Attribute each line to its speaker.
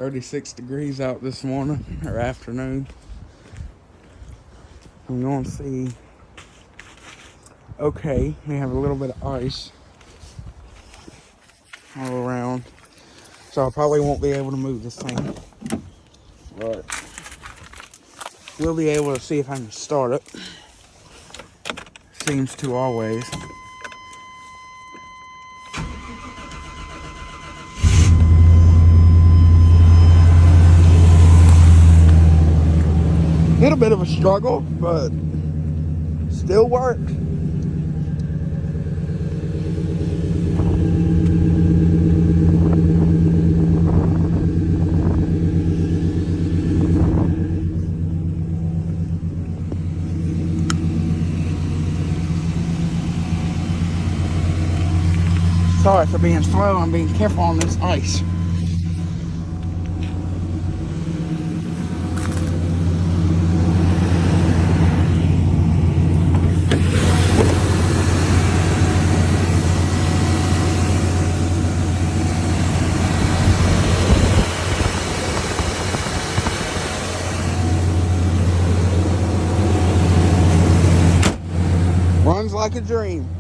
Speaker 1: 36 degrees out this morning or afternoon. I'm going to see. Okay, we have a little bit of ice all around, so I probably won't be able to move this thing, but we'll be able to see if I can start it. Seems to always. Little bit of a struggle, but still worked. Sorry for being slow. I'm being careful on this ice. Runs like a dream.